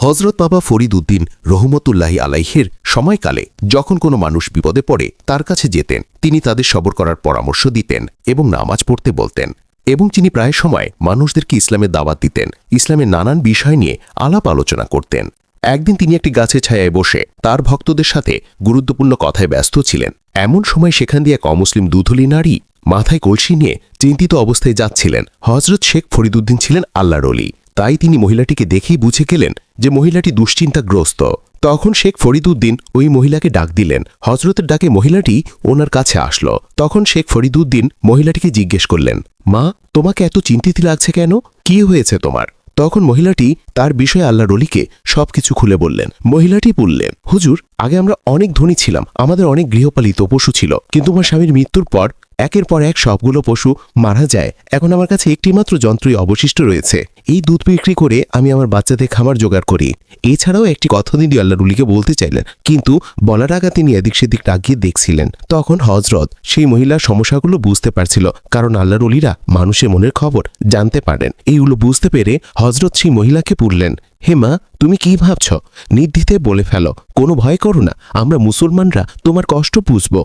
হজরত বাবা ফরিদ উদ্দিন রহমতুল্লাহি আলাইহের সময়কালে যখন কোনো মানুষ বিপদে পড়ে তার কাছে যেতেন, তিনি তাদের সবর করার পরামর্শ দিতেন এবং নামাজ পড়তে বলতেন। এবং তিনি প্রায় সময় মানুষদেরকে ইসলামের দাওয়াত দিতেন, ইসলামের নানান বিষয় নিয়ে আলাপ আলোচনা করতেন। একদিন তিনি একটি গাছের ছায়ায় বসে তার ভক্তদের সাথে গুরুত্বপূর্ণ কথায় ব্যস্ত ছিলেন। এমন সময় সেখান দিয়ে এক অমুসলিম দুধলি নারী মাথায় কলসি নিয়ে চিন্তিত অবস্থায় যাচ্ছিলেন। হজরত শেখ ফরিদউদ্দিন ছিলেন আল্লাহর ওলি, তাই তিনি মহিলাটিকে দেখেই বুঝে গেলেন যে মহিলাটি দুশ্চিন্তাগ্রস্ত। তখন শেখ ফরিদউদ্দিন ওই মহিলাকে ডাক দিলেন। হজরতের ডাকে মহিলাটি ওনার কাছে আসলো। তখন শেখ ফরিদউদ্দিন মহিলাটিকে জিজ্ঞেস করলেন, মা, তোমাকে এত চিন্তিত লাগছে কেন? কি হয়েছে তোমার? তখন মহিলাটি তার বিষয়ে আল্লাহর ওলিকে সবকিছু খুলে বললেন। মহিলাটি বললেন, হুজুর, আগে আমরা অনেক ধনী ছিলাম, আমাদের অনেক গৃহপালিত পশু ছিল, কিন্তু আমার স্বামীর মৃত্যুর পর একের পর এক সবগুলো পশু মারা যায়। এখন আমার কাছে একটিমাত্র যন্ত্রই অবশিষ্ট রয়েছে। এই দুধ বিক্রি করে আমি আমার বাচ্চাদের খাবার জোগাড় করি। এছাড়াও একটি কথা তিনি আল্লাহর ওলিকে বলতে চাইলেন, কিন্তু বলার আগে তিনি এদিক সেদিক তাকিয়ে দেখছিলেন। তখন হজরত সেই মহিলার সমস্যাগুলো বুঝতে পারছিল, কারণ আল্লাহর ওলিরা মানুষের মনের খবর জানতে পারেন। এইগুলো বুঝতে পেরে হজরত সেই মহিলাকে বললেন, হে মা, তুমি কি ভাবছ? নির্দ্বিধায় বলে ফেলো, কোনো ভয় করো না, আমরা মুসলমানরা তোমার কষ্ট বুঝব।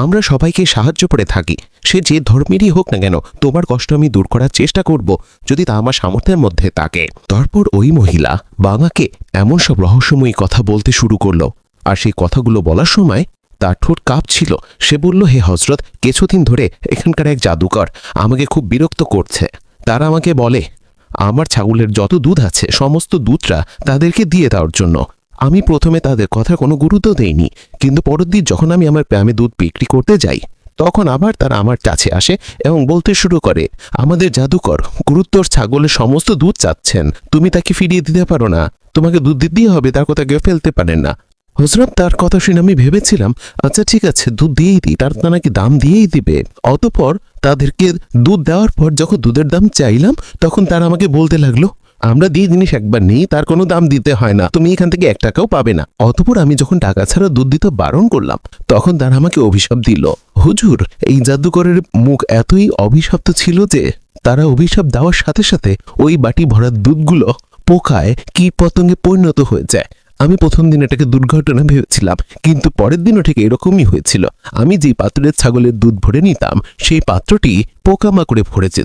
আমরা সবাইকে সাহায্য করে থাকি, সে যে ধর্মেরই হোক না কেন, তোমার কষ্ট আমি দূর করার চেষ্টা করব, যদি তা আমার সামর্থ্যের মধ্যে থাকে। তারপর ওই মহিলা বাবাকে এমন সব রহস্যময়ী কথা বলতে শুরু করলো, আর সেই কথাগুলো বলার সময় তার ঠোঁট কাঁপছিল। সে বলল, হে হজরত, কিছুদিন ধরে এখানকার এক জাদুকর আমাকে খুব বিরক্ত করছে। তারা আমাকে বলে আমার ছাগলের যত দুধ আছে সমস্ত দুধটা তাদেরকে দিয়ে দেওয়ার জন্য। আমি প্রথমে তাদের কথা কোনো গুরুত্ব দেইনি, কিন্তু পরের দিন যখন আমি আমার গ্রামে দুধ বিক্রি করতে যাই, তখন আবার তারা আমার কাছে আসে এবং বলতে শুরু করে, আমাদের জাদুকর গুরুত্বর ছাগলের সমস্ত দুধ চাচ্ছেন, তুমি তাকে ফিরিয়ে দিতে পারো না, তোমাকে দুধ দিতেই হবে, তার কথা কেউ ফেলতে পারেন না। হজরত তার কথা শুনে আমি ভেবেছিলাম, আচ্ছা ঠিক আছে, দুধ দিয়েই দিই, তার নাকি দাম দিয়েই দিবে। অতঃপর তাদেরকে দুধ দেওয়ার পর যখন দুধের দাম চাইলাম, তখন তারা আমাকে বলতে লাগলো, আমরা দিয়ে জিনিস একবার নেই, তার কোনো দাম দিতে হয় না, তুমি এখান থেকে 1 টাকাও পাবে না। অতঃপর আমি যখন টাকা ছাড়া দুধ দিতে বারণ করলাম, তখন তারা আমাকে অভিশাপ দিল। হুজুর, এই জাদুকরের মুখ এতই অভিশপ্ত ছিল যে তারা অভিশাপ দেওয়ার সাথে সাথে ওই বাটি ভরা দুধগুলো পোকায় কীট পতঙ্গে পরিণত হয়ে যায়। আমি প্রথম দিন এটাকে দুর্ঘটনা ভেবেছিলাম, কিন্তু পরের দিনও ঠিক এরকমই হয়েছিল। আমি যে পাত্রের ছাগলের দুধ ভরে নিতাম, সেই পাত্রটি পোকামাকড়ে ভরে যেত।